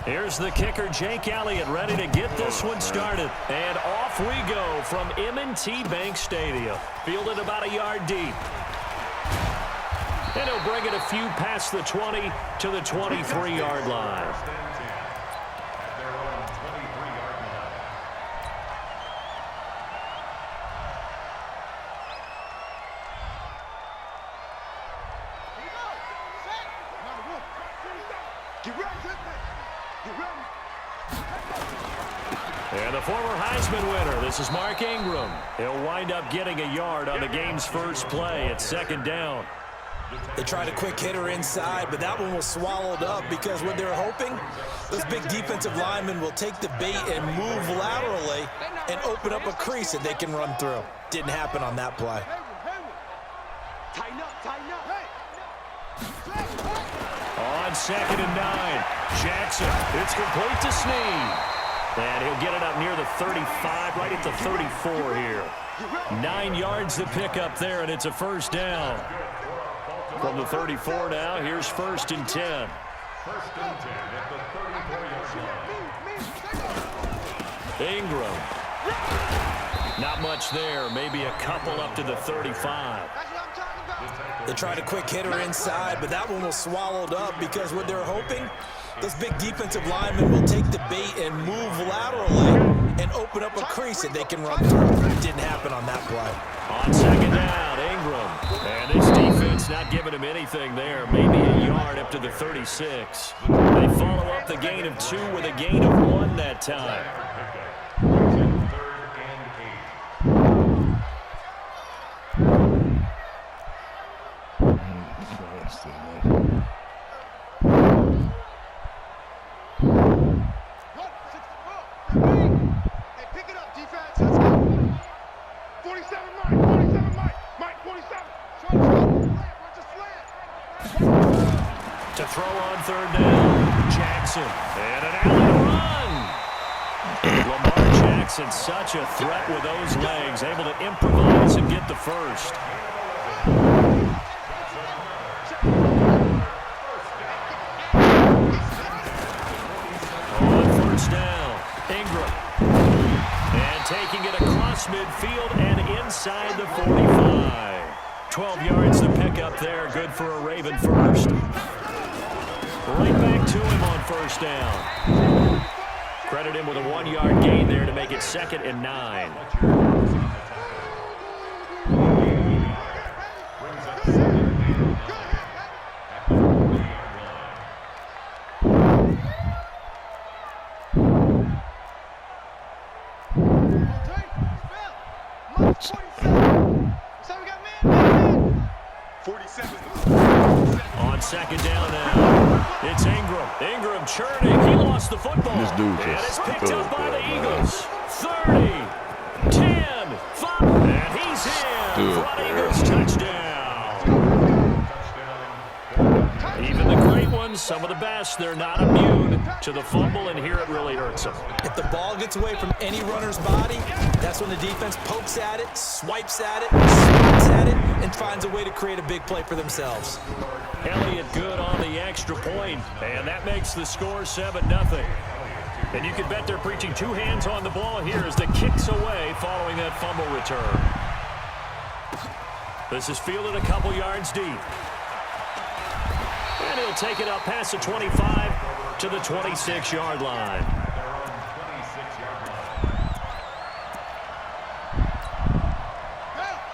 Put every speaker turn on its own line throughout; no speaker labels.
Here's the kicker, Jake Elliott, ready to get this one started. And off we go from M&T Bank Stadium. Fielded about a yard deep. And he'll bring it a few past the 20 to the 23-yard line. And the former Heisman winner, this is Mark Ingram. He'll wind up getting a yard on the game's first play at second down.
They tried a quick hitter inside, but that one was swallowed up because what they're hoping, those big defensive linemen will take the bait and move laterally and open up a crease that they can run through. Didn't happen on that play.
On 2nd and 9, Jackson, it's complete to Snead. And he'll get it up near the 35, right at the 34 here. 9 yards to pick up there, and it's a first down. From the 34 now, here's 1st and 10.
First and 10 at the 34-yard line.
Ingram. Not much there, maybe a couple up to the 35.
They tried a quick hitter inside, but that one was swallowed up because what they're hoping, those big defensive linemen will take the bait and move laterally and open up a crease that they can run through. Didn't happen on that play.
On 2nd down, Ingram. And this defense not giving him anything there. Maybe a yard up to the 36. They follow up the gain of 2 with a gain of 1 that time. To throw on 3rd down, Jackson, and an alley run. Lamar Jackson, such a threat with those legs, able to improvise and get the first. On 1st down, Ingram, and taking it across midfield and inside the 45. 12 yards to pick up there. Good for a Raven first. Right back to him on 1st down. Credit him with a 1-yard gain there to make it 2nd and 9. On 2nd down now, it's Ingram. Ingram churning. He lost the football.
This dude
and it's
just
picked up by the Eagles. 30, 10, 5, and he's in. Front Eagles touchdown. Even the great ones, some of the best, they're not immune to the fumble, and here it really hurts them.
If the ball gets away from any runner's body, that's when the defense pokes at it, swipes at it, swats at it, and finds a way to create a big play for themselves.
Elliott good on the extra point, and that makes the score 7-0. And you can bet they're preaching 2 hands on the ball here as the kick's away following that fumble return. This is fielded a couple yards deep. And he'll take it up past the 25 to the 26-yard line.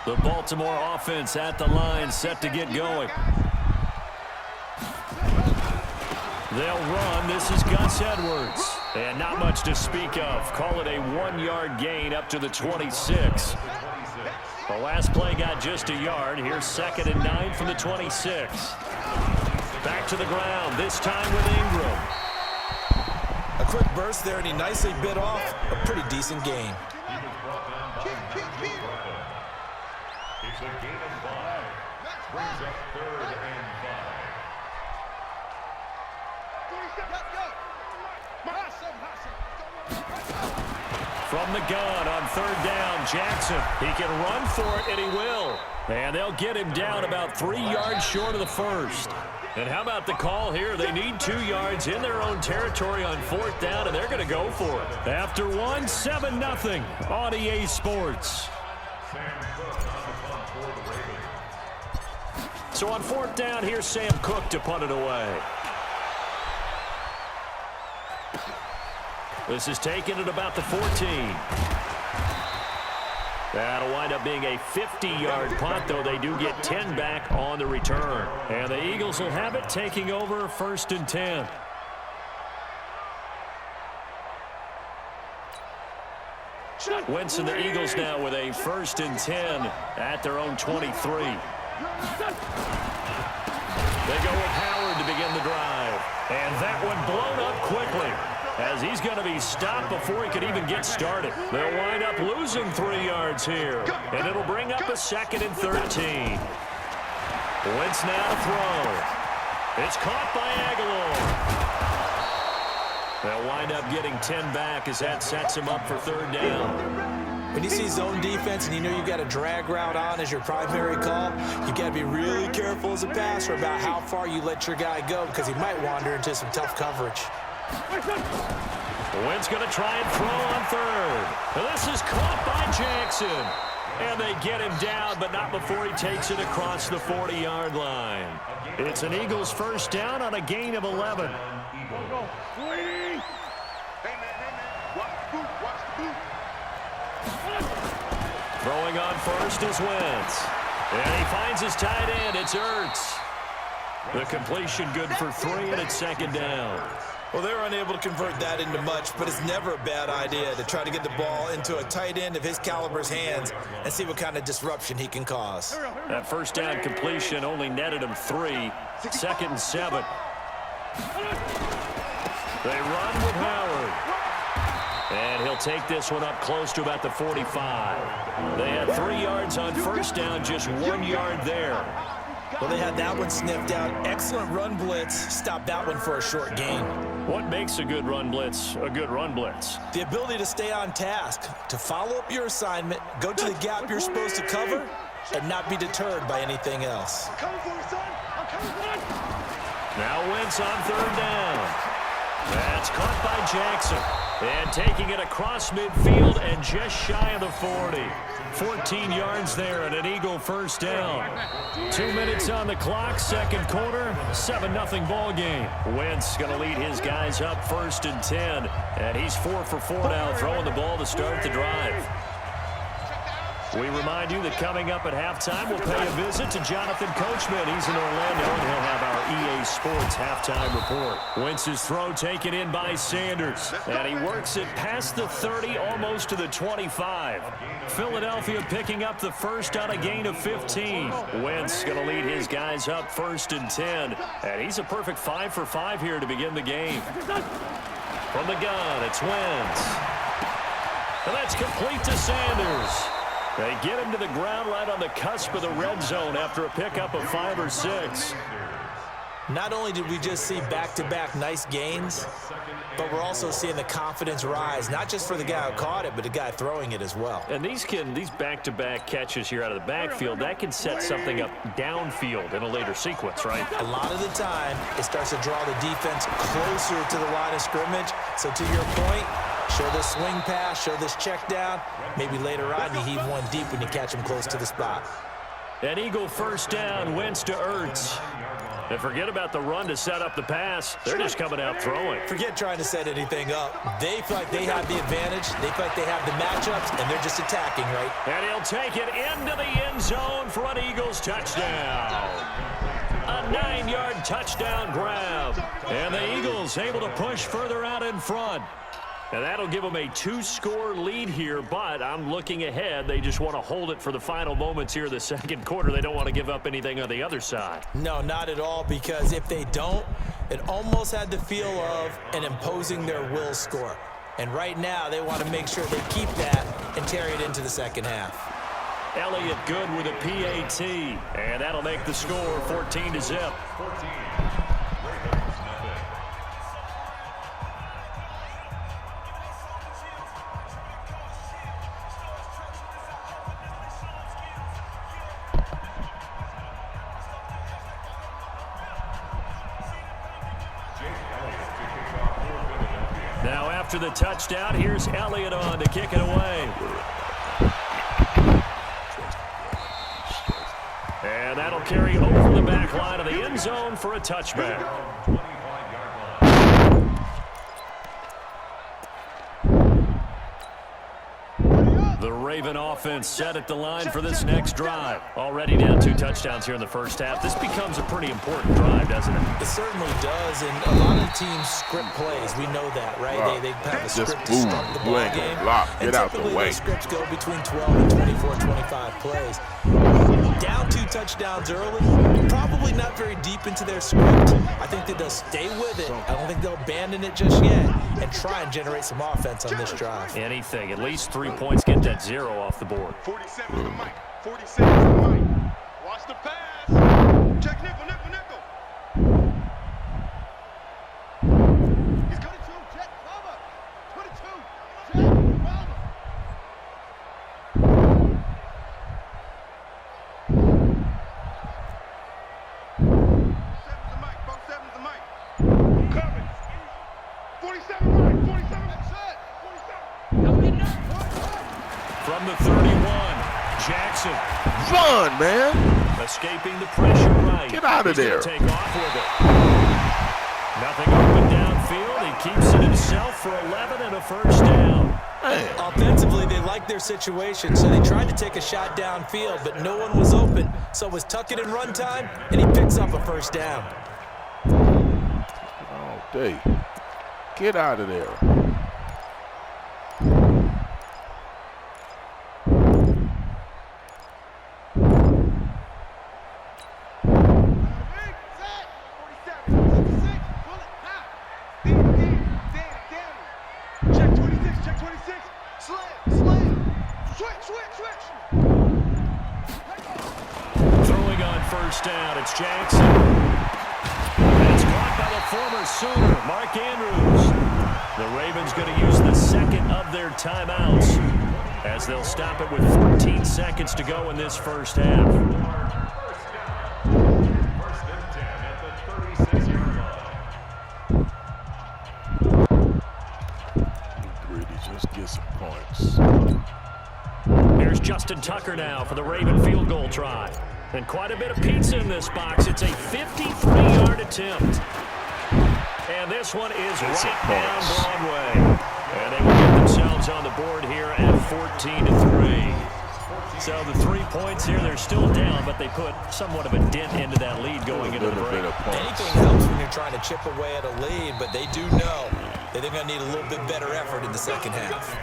The Baltimore offense at the line, set to get going. They'll run. This is Gus Edwards. And not much to speak of. Call it a 1-yard gain up to the 26. The last play got just a yard. Here's 2nd and 9 from the 26. Back to the ground, this time with Ingram.
A quick burst there, and he nicely bit off a pretty decent gain.
It's a gain of 5. Brings up 3rd and 5.
From the gun on 3rd down, Jackson. He can run for it, and he will. And they'll get him down about 3 yards short of the first. And how about the call here? They need 2 yards in their own territory on 4th down, and they're going to go for it. After 7-0 on EA Sports. So on 4th down, here's Sam Cook to punt it away. This is taken at about the 14. That'll wind up being a 50-yard punt, though they do get 10 back on the return. And the Eagles will have it, taking over 1st and 10. Wentz and the Eagles now with a 1st and 10 at their own 23. They go with Howard to begin the drive. And that one blown up quickly, as he's going to be stopped before he could even get started. They'll wind up losing 3 yards here, and it'll bring up a 2nd and 13. Wentz now to throw. It's caught by Aguilar. They'll wind up getting 10 back as that sets him up for 3rd down.
When you see zone defense and you know you got a drag route on as your primary call, you got to be really careful as a passer about how far you let your guy go, because he might wander into some tough coverage.
Wentz going to try and throw on 3rd. This is caught by Jackson. And they get him down, but not before he takes it across the 40-yard line. It's an Eagles 1st down on a gain of 11. Throwing on 1st is Wentz. And he finds his tight end. It's Ertz. The completion good for 3, and it's 2nd down.
Well, they were unable to convert that into much, but it's never a bad idea to try to get the ball into a tight end of his caliber's hands and see what kind of disruption he can cause.
That 1st down completion only netted him 3. 2nd and 7. They run with Howard. And he'll take this one up close to about the 45. They had 3 yards on 1st down, just 1 yard there.
Well, they had that one sniffed out. Excellent run blitz. Stopped that one for a short gain.
What makes a good run blitz a good run blitz?
The ability to stay on task, to follow up your assignment, go to the gap you're supposed to cover, and not be deterred by anything else.
Now Wentz on 3rd down. That's caught by Jackson. And taking it across midfield and just shy of the 40. 14 yards there and an Eagle 1st down. 2 minutes on the clock, 2nd quarter, 7-0 ball game. Wentz going to lead his guys up 1st and 10. And he's 4 for 4 now, throwing the ball to start the drive. We remind you that coming up at halftime, we'll pay a visit to Jonathan Coachman. He's in Orlando, and he'll have our EA Sports halftime report. Wentz's throw taken in by Sanders, and he works it past the 30, almost to the 25. Philadelphia picking up the 1st on a gain of 15. Wentz going to lead his guys up 1st and 10, and he's a perfect 5 for 5 here to begin the game. From the gun, it's Wentz. And that's complete to Sanders. They get him to the ground right on the cusp of the red zone after a pickup of 5 or 6.
Not only did we just see back-to-back nice gains, but we're also seeing the confidence rise, not just for the guy who caught it, but the guy throwing it as well.
And these back-to-back catches here out of the backfield, that can set something up downfield in a later sequence, right?
A lot of the time, it starts to draw the defense closer to the line of scrimmage. So to your point, show this swing pass, show this check down. Maybe later on you heave one deep when you catch him close to the spot.
An Eagle 1st down, Wentz to Ertz. And forget about the run to set up the pass. They're just coming out throwing.
Forget trying to set anything up. They feel like they have the advantage. They feel like they have the matchups, and they're just attacking, right?
And he'll take it into the end zone for an Eagles touchdown. A 9-yard touchdown grab. And the Eagles able to push further out in front. And that'll give them a 2-score lead here, but I'm looking ahead. They just want to hold it for the final moments here of the 2nd quarter. They don't want to give up anything on the other side.
No, not at all, because if they don't, it almost had the feel of an imposing their will score. And right now, they want to make sure they keep that and carry it into the 2nd half.
Elliott good with a PAT, and that'll make the score 14-0. after the touchdown. Here's Elliott on to kick it away. And that'll carry over the back line of the end zone for a touchback. The Raven offense set at the line for this next drive. Already down 2 touchdowns here in the first half. This becomes a pretty important drive, doesn't it?
It certainly does, and a lot of teams script plays. We know that, right? They have a script to start the ball game.
Get out the way.
Those scripts go between 12 and 24, 25 plays. Down 2 touchdowns early, probably not very deep into their script. I think they'll stay with it. I don't think they'll abandon it just yet and try and generate some offense on this drive.
Anything. At least 3 points. Get that 0 off the board.
47 to the mic. 47 to the mic. Watch the pass. Check nickel, nickel, nickel. He's got 22. Check cover. 22. Check cover.
From the 31, Jackson.
Run, man.
Escaping the pressure right.
Get out of there.
Take off with it. Nothing open downfield. He keeps it himself for 11 and a first down.
Man.
Offensively, they liked their situation, so they tried to take a shot downfield, but no one was open. So it was tuck it in run time, and he picks up a first down.
Oh, day. Get out of there.
Throwing on first down, it's Jackson. And it's caught by the former Sooner, Mark Andrews. The Ravens going to use the second of their timeouts as they'll stop it with 14 seconds to go in this first half.
First and 10 at the 36-yard line.
Brady just get some points.
Here's Justin Tucker now for the Raven field goal try. And quite a bit of pizza in this box. It's a 53-yard attempt. And this one is right down Broadway. And they will get themselves on the board here at 14-3. So the 3 points here, they're still down, but they put somewhat of a dent into that lead going into the break.
Anything helps when you're trying to chip away at a lead, but they do know that they're going to need a little bit better effort in the second half.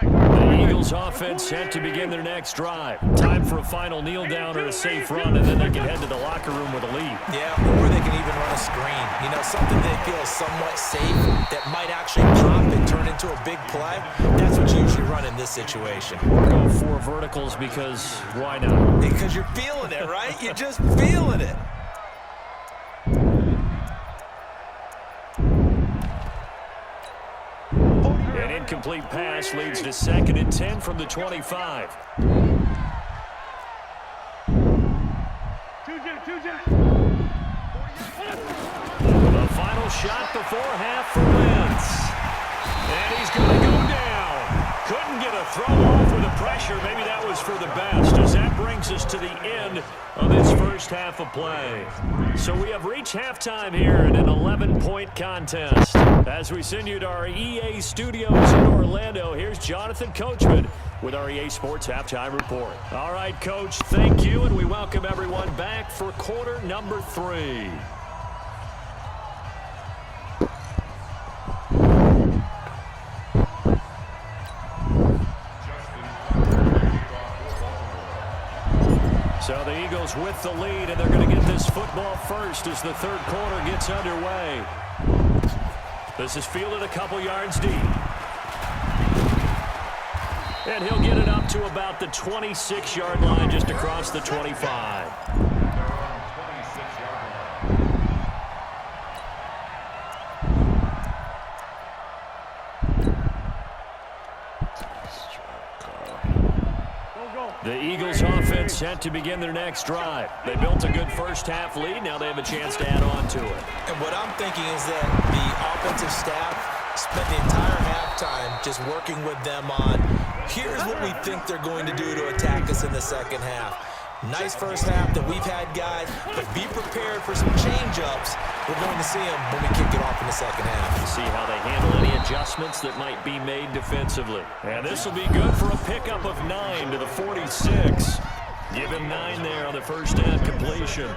The Eagles offense set to begin their next drive. Time for a final kneel down or a safe run, and then they can head to the locker room with a lead.
Yeah, or they can even run a screen. You know, something they feel somewhat safe that might actually pop and turn into a big play. That's what you usually run in this situation.
Go 4 verticals because why not?
Because you're feeling it, right? You're just feeling it.
An incomplete pass leads to 2nd and 10 from the 25. The final shot before half for Wentz. And he's going to go down. Couldn't get a throw off with the pressure. Maybe that was for the best, as that brings us to the end of this first half of play. So we have reached halftime here in an 11-point contest. As we send you to our EA studios in Orlando, here's Jonathan Coachman with our EA Sports Halftime Report. All right, Coach, thank you, and we welcome everyone back for quarter number 3. So the Eagles with the lead, and they're going to get this football first as the third quarter gets underway. This is fielded a couple yards deep. And he'll get it up to about the 26-yard line, just across the 25. The Eagles offense set to begin their next drive. They built a good first-half lead. Now they have a chance to add on to it.
And what I'm thinking is that the offensive staff spent the entire halftime just working with them on, here's what we think they're going to do to attack us in the second half. Nice first half that we've had, guys, but be prepared for some change-ups. We're going to see them when we kick it off in the second half.
See how they handle any adjustments that might be made defensively. And this will be good for a pickup of 9 to the 46. Give him 9 there on the first down completion.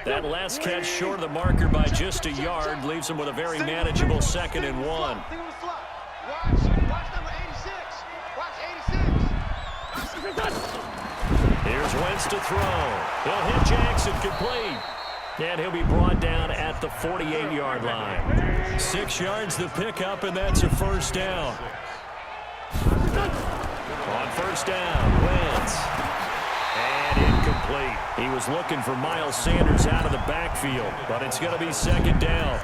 That last catch short of the marker by just a yard leaves him with a very manageable 2nd and 1.
Watch number 86. Watch 86.
Here's Wentz to throw. He'll hit Jackson complete. And he'll be brought down at the 48-yard line. 6 yards the pickup, and that's a first down. On first down, Wentz. And incomplete. He was looking for Miles Sanders out of the backfield, but it's going to be 2nd down.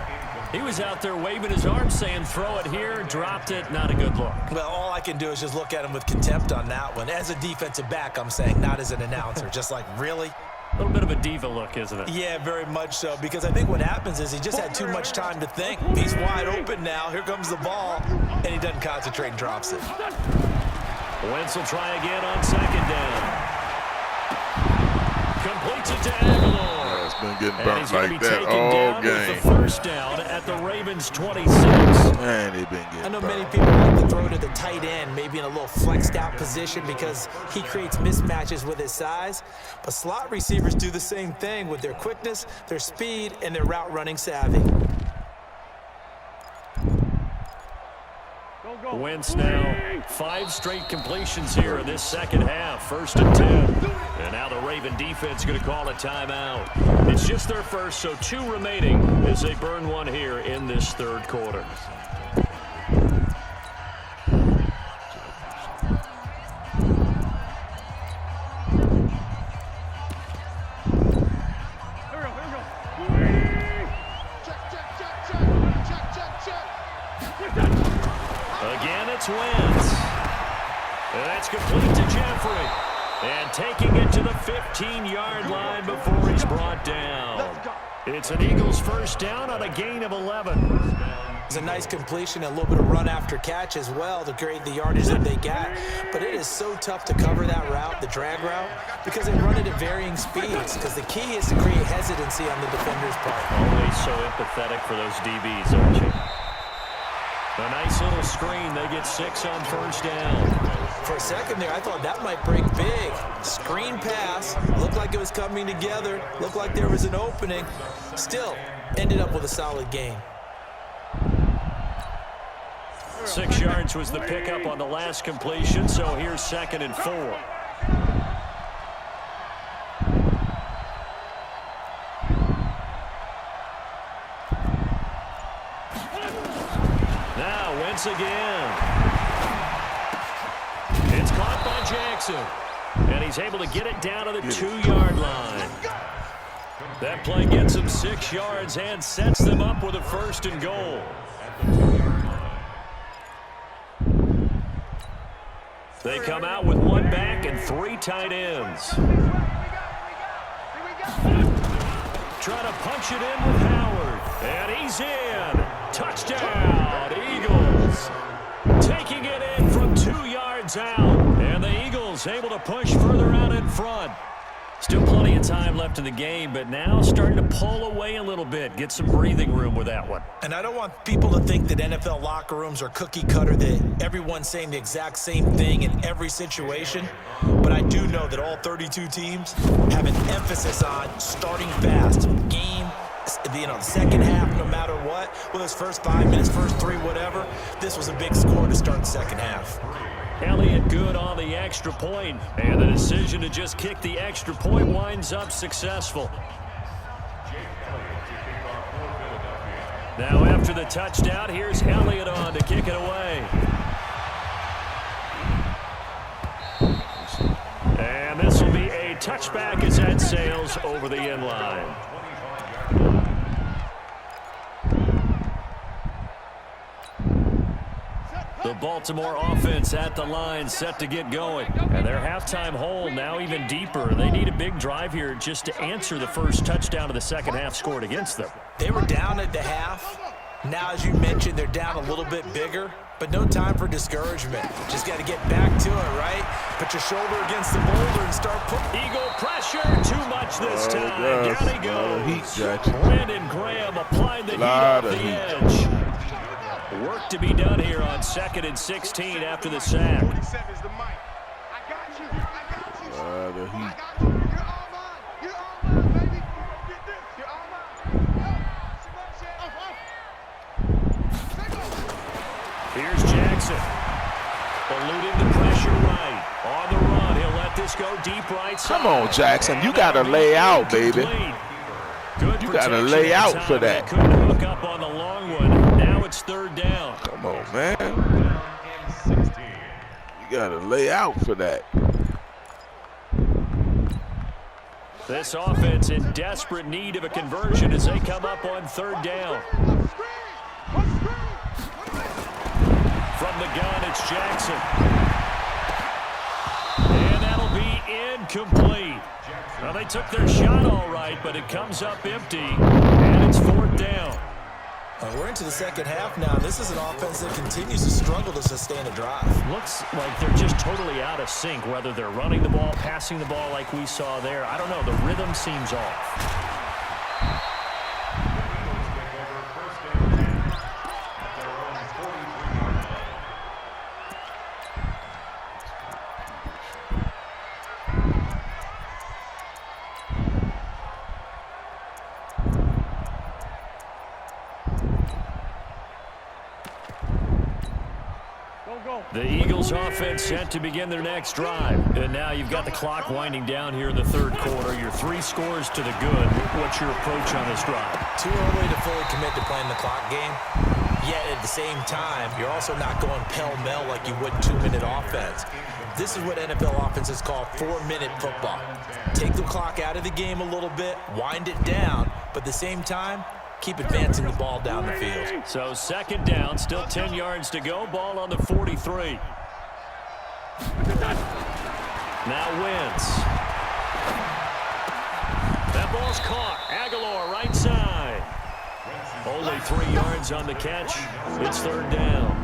He was out there waving his arms saying, throw it here, dropped it, not a good look.
Well, all I can do is just look at him with contempt on that one. As a defensive back, I'm saying, not as an announcer. Just like, really?
A little bit of a diva look, isn't it?
Yeah, very much so, because I think what happens is he just had too much time to think. He's wide open now. Here comes the ball, and he doesn't concentrate and drops it.
Wentz will try again on 2nd down. Completes it to Aguilar.
It's been getting
And
burnt
he's going to
like
be
that
taken
all
down with
game.
the first down at the Ravens' 26.
Man, they've been getting
I know
burnt.
many people like to throw to the tight end, maybe in a little flexed out position because he creates mismatches with his size. But slot receivers do the same thing with their quickness, their speed, and their route running savvy.
Wentz now 5 straight completions here in this second half. 1st and 10. And now the Raven defense going to call a timeout. It's just their first, so 2 remaining as they burn one here in this 3rd quarter. Again, it's Wentz. And that's complete to Jeffrey. And taking it to the 15-yard line before he's brought down. It's an Eagles first down on a gain of 11.
It's a nice completion, a little bit of run after catch as well to create the yardage that they got. But it is so tough to cover that route, the drag route, because they run it at varying speeds. Because the key is to create hesitancy on the defender's part.
Always so empathetic for those DBs, aren't you? A nice little screen. They get 6 on first down.
For a second there, I thought that might break big. Screen pass. Looked like it was coming together. Looked like there was an opening. Still, ended up with a solid gain.
6 yards was the pickup on the last completion, so here's 2nd and 4. Now Wentz again. It's caught by Jackson, and he's able to get it down to the 2-yard line. That play gets him 6 yards and sets them up with a 1st and goal. They come out with 1 back and 3 tight ends. Try to punch it in with Howard. And he's in. Touchdown, Eagles. Taking it in from 2 yards out. And the Eagles able to push further out in front. Still plenty of time left in the game, but now starting to pull away a little bit. Get some breathing room with that one.
And I don't want people to think that NFL locker rooms are cookie cutter, that everyone's saying the exact same thing in every situation. But I do know that all 32 teams have an emphasis on starting fast. Game, the second half, no matter what. Whether it's first 5 minutes, first 3, whatever. This was a big score to start the second half.
Elliott good on the extra point, and the decision to just kick the extra point winds up successful. Now after the touchdown, here's Elliott on to kick it away. And this will be a touchback as that sails over the end line. The Baltimore offense at the line, set to get going. And their halftime hole now even deeper. They need a big drive here just to answer the first touchdown of the second half scored against them.
They were down at the half. Now, as you mentioned, they're down a little bit bigger, but no time for discouragement. Just got to get back to it, right? Put your shoulder against the boulder and start putting.
Eagle pressure, too much this time. Down he goes.
Heat, Jackson.
Brandon Graham applied the heat off the edge. Work to be done here on 2nd and 16 after the sack.
47 is the mic. I got you. I got you.
The heat.
I got you. You're all mine. You're all mine, baby. Get this. You're all mine.
Here's Jackson. Eluding the pressure right. On the run, he'll let this go deep right side.
Come on, Jackson. You got to lay out, baby.
Good
You got to lay out for that.
Couldn't hook up on the long one. Now it's 3rd down.
Come on, man. You got to lay out for that.
This offense in desperate need of a conversion as they come up on 3rd down. From the gun, it's Jackson. And that'll be incomplete. Well, they took their shot all right, but it comes up empty, and it's 4th down.
We're into the second half now. This is an offense that continues to struggle to sustain a drive.
Looks like they're just totally out of sync, whether they're running the ball, passing the ball like we saw there. I don't know. The rhythm seems off. The Eagles offense set to begin their next drive. And now you've got the clock winding down here in the 3rd quarter. Your 3 scores to the good. What's your approach on this drive?
Too early to fully commit to playing the clock game. Yet at the same time, you're also not going pell-mell like you would 2-minute offense. This is what NFL offenses call 4-minute football. Take the clock out of the game a little bit, wind it down, but at the same time, keep advancing the ball down the field.
So 2nd down, still 10 yards to go. Ball on the 43. Now Wentz. That ball's caught. Aguilar right side. Only 3 yards on the catch. It's 3rd down.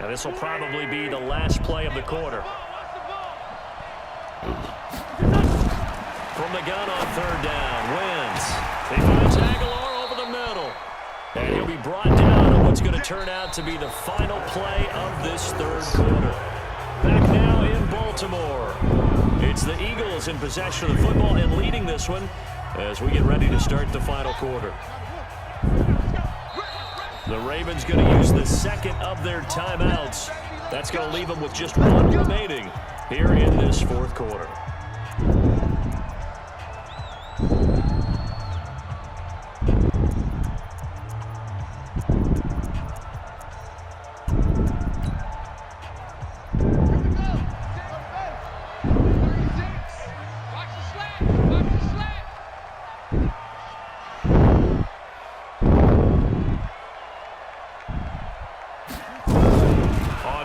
Now this will probably be the last play of the quarter. From the gun on 3rd down, Wentz. He finds Aguilar over the middle. And he'll be brought down on what's going to turn out to be the final play of this 3rd quarter. Back now in Baltimore. It's the Eagles in possession of the football and leading this one as we get ready to start the final quarter. The Ravens going to use the 2nd of their timeouts. That's going to leave them with just 1 remaining here in this 4th quarter.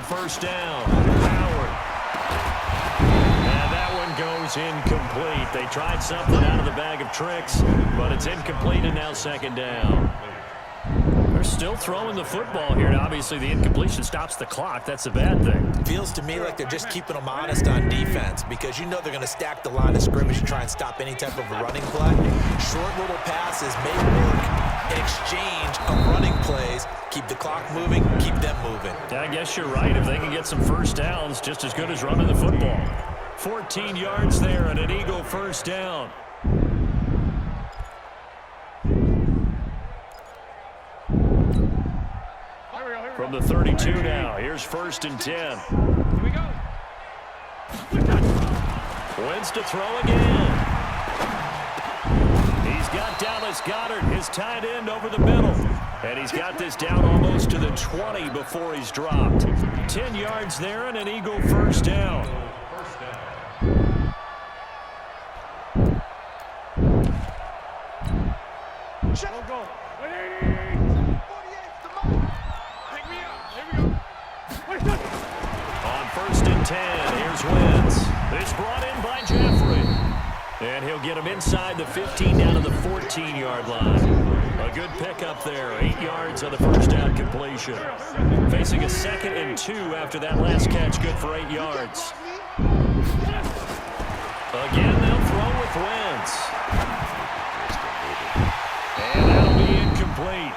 First down, Howard. And that one goes incomplete. They tried something out of the bag of tricks, but it's incomplete and now 2nd down. They're still throwing the football here. Now, obviously, the incompletion stops the clock. That's a bad thing.
Feels to me like they're just keeping them honest on defense because you know they're going to stack the line of scrimmage and try and stop any type of a running play. Short little passes may work in exchange of running plays. Keep the clock moving, keep them moving.
I guess you're right. If they can get some first downs, just as good as running the football. 14 yards there and an Eagle first down. From the 32 now, here's 1st and 10.
Here we go.
Wentz to throw again. He's got Dallas Goedert, his tight end, over the middle. And he's got this down almost to the 20 before he's dropped. 10 yards there and an Eagle first down.
Check. Go. Pick me up. Here we go.
On 1st and 10, here's Wentz. It's brought in by Jeffrey. And he'll get him inside the 15 down to the 14-yard line. A good pickup there, 8 yards on the first down completion. Facing a 2nd and 2 after that last catch, good for 8 yards. Again, they'll throw with Wentz. And that'll be incomplete.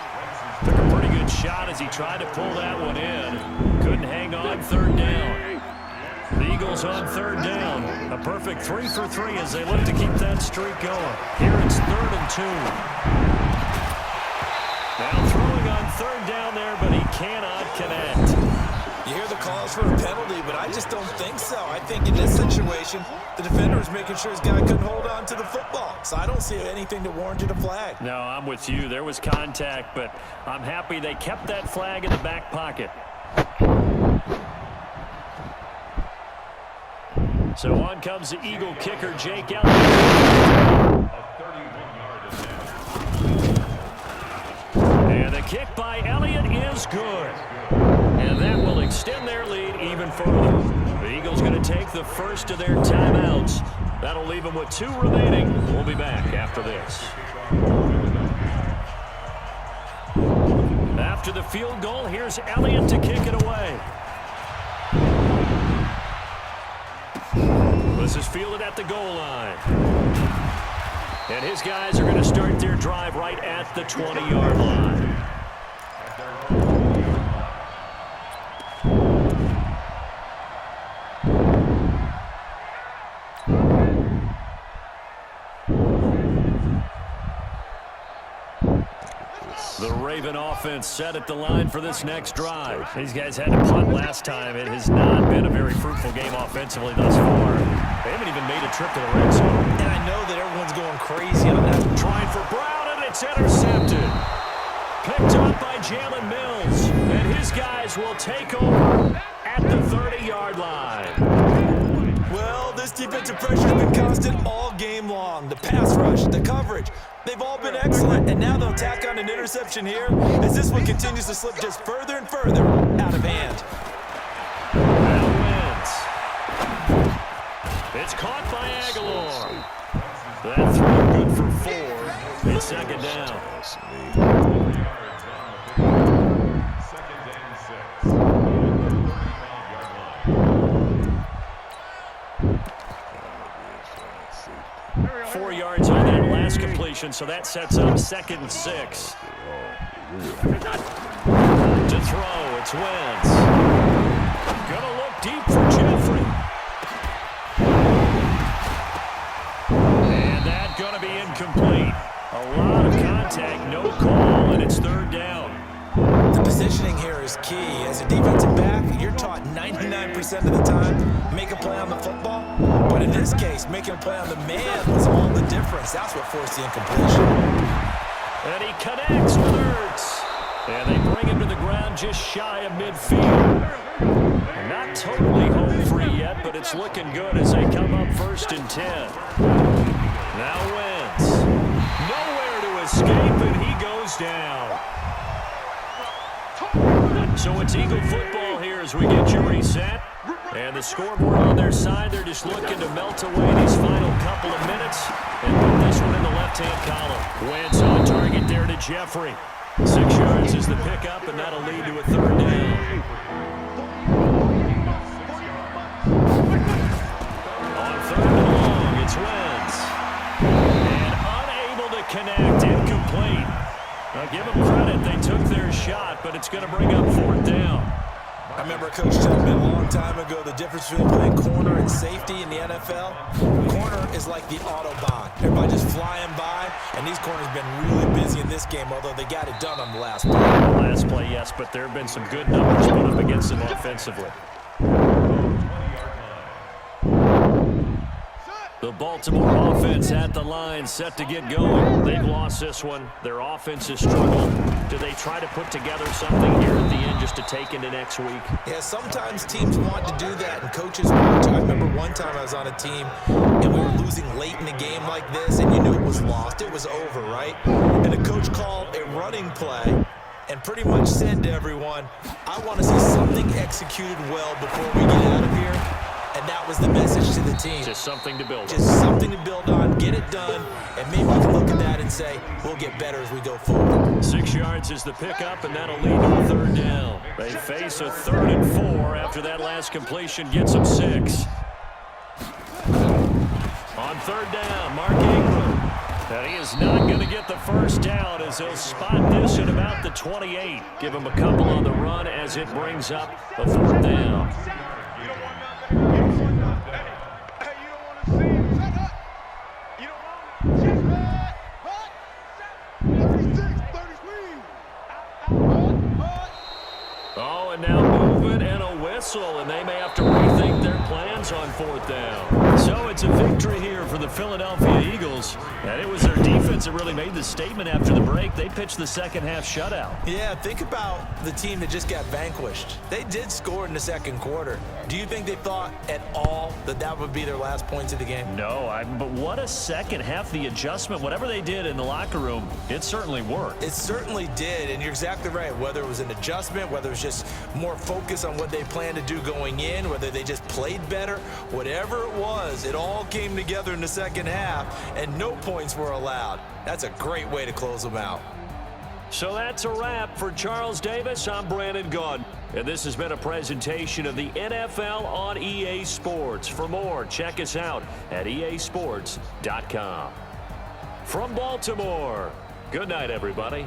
Took a pretty good shot as he tried to pull that one in. Couldn't hang on 3rd down. The Eagles on 3rd down. A perfect 3 for 3 as they look to keep that streak going. Here it's 3rd and 2. Now throwing on 3rd down there, but he cannot connect.
You hear the calls for a penalty, but I just don't think so. I think in this situation, the defender was making sure his guy couldn't hold on to the football. So I don't see anything to warrant a flag.
No, I'm with you. There was contact, but I'm happy they kept that flag in the back pocket. So on comes the Eagle kicker, Jake Elliott. And the kick by Elliott is good. And that will extend their lead even further. The Eagles going to take the first of their timeouts. That'll leave them with 2 remaining. We'll be back after this. After the field goal, here's Elliott to kick it away. This is fielded at the goal line. And his guys are going to start their drive right at the 20-yard line. The Raven offense set at the line for this next drive. These guys had to punt last time. It has not been a very fruitful game offensively thus far. They haven't even made a trip to the red zone.
And I know that everyone's going crazy on that.
Trying for Brown, and it's intercepted. Picked up by Jalen Mills. And his guys will take over at the 30-yard line.
Well, this defensive pressure has been constant all game long. The pass rush, the coverage, they've all been excellent. And now they'll tack on an interception here as this one continues to slip just further and further out of hand.
That wins. It's caught by Aguilar. That throw good for 4. It's 2nd down. Completion, so that sets up 2nd and 6. To throw, it's Wentz. Gonna look deep for Jeffrey. And that gonna be incomplete. A lot of contact, no call, and it's 3rd down.
The positioning here is key. As a defensive back, you're taught 99% of the time, make a play on the football. But in this case, making a play on the man was all the difference. That's what forced the incompletion.
And he connects with Ertz. And they bring him to the ground just shy of midfield. Not totally home free yet, but it's looking good as they come up 1st and 10. Now Wentz. Nowhere to escape, and he goes down. So it's Eagle football here as we get you reset. And the scoreboard on their side, they're just looking to melt away these final couple of minutes and put this one in the left-hand column. Wentz on target there to Jeffrey. 6 yards is the pickup, and that'll lead to a 3rd down. On 3rd and long, it's Wentz. And unable to connect, incomplete. Now give them credit, they took their shot, but it's going to bring up 4th down.
I remember Coach telling me a long time ago the difference between playing corner and safety in the NFL. Corner is like the Autobahn. Everybody just flying by, and these corners have been really busy in this game, although they got it done on the last play.
Last play, yes, but there have been some good numbers put up against them offensively. The Baltimore offense at the line, set to get going. They've lost this one. Their offense has struggled. do they try to put together something here at the end just to take into next week?
Yeah, sometimes teams want to do that, and coaches watch. I remember one time I was on a team, and we were losing late in a game like this, and you knew it was lost. It was over, right? And the coach called a running play and pretty much said to everyone, I want to see something executed well before we get out of here. And that was the message to the team.
Just something to build on.
Just something to build on, get it done, and maybe we can look at that and say, we'll get better as we go forward.
6 yards is the pickup, and that'll lead to a third down. They face a 3rd and 4 after that last completion gets them 6. On 3rd down, Mark Ingram. And he is not going to get the first down as he'll spot this at about the 28. Give him a couple on the run as it brings up the 4th down. Oh, and now movement and a whistle, and they may have to rethink their plans on 4th down. So it's a victory here for the Philadelphia Eagles, and it was their defense that really made the statement after the break. They pitched the second half shutout.
Yeah, think about the team that just got vanquished. They did score in the second quarter. Do you think they thought at all that that would be their last points of the game?
No, but what a second half. The adjustment, whatever they did in the locker room, it certainly worked.
It certainly did, and you're exactly right. Whether it was an adjustment, whether it was just more focus on what they planned to do going in, whether they just played better, whatever it was, it all came together in the second half, and no points were allowed. That's a great way to close them out.
So that's a wrap for Charles Davis. I'm Brandon Gaudin, and this has been a presentation of the NFL on EA Sports. For more, check us out at easports.com. From Baltimore, good night, everybody.